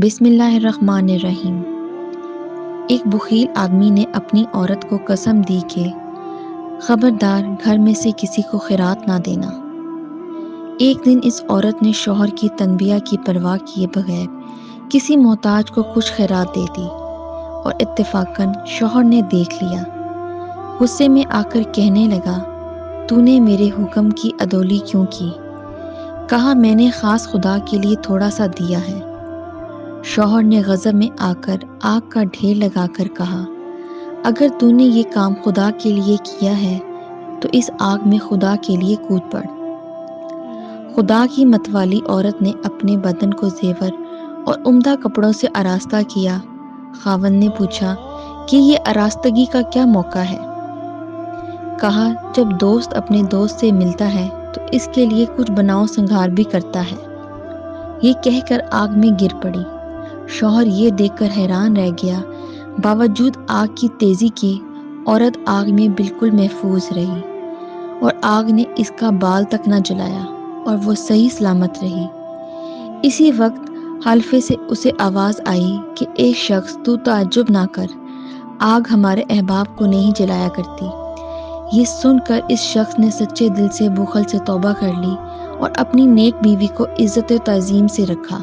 بسم اللہ الرحمن الرحیم۔ ایک بخیل آدمی نے اپنی عورت کو قسم دی کہ خبردار گھر میں سے کسی کو خیرات نہ دینا۔ ایک دن اس عورت نے شوہر کی تنبیہ کی پرواہ کیے بغیر کسی محتاج کو کچھ خیرات دے دی اور اتفاقاً شوہر نے دیکھ لیا۔ غصے میں آ کر کہنے لگا، تو نے میرے حکم کی عدولی کیوں کی؟ کہا، میں نے خاص خدا کے لیے تھوڑا سا دیا ہے۔ شوہر نے غضب میں آ کر آگ کا ڈھیر لگا کر کہا، اگر تو نے یہ کام خدا کے لیے کیا ہے تو اس آگ میں خدا کے لیے کود پڑ۔ خدا کی متوالی عورت نے اپنے بدن کو زیور اور عمدہ کپڑوں سے آراستہ کیا۔ خاوند نے پوچھا کہ یہ آراستگی کا کیا موقع ہے؟ کہا، جب دوست اپنے دوست سے ملتا ہے تو اس کے لیے کچھ بناؤ سنگھار بھی کرتا ہے۔ یہ کہہ کر آگ میں گر پڑی۔ شوہر یہ دیکھ کر حیران رہ گیا۔ باوجود آگ کی تیزی کے عورت آگ میں بالکل محفوظ رہی اور آگ نے اس کا بال تک نہ جلایا اور وہ صحیح سلامت رہی۔ اسی وقت حلقے سے اسے آواز آئی کہ اے شخص، تو تعجب نہ کر، آگ ہمارے احباب کو نہیں جلایا کرتی۔ یہ سن کر اس شخص نے سچے دل سے بخل سے توبہ کر لی اور اپنی نیک بیوی کو عزت و تعظیم سے رکھا۔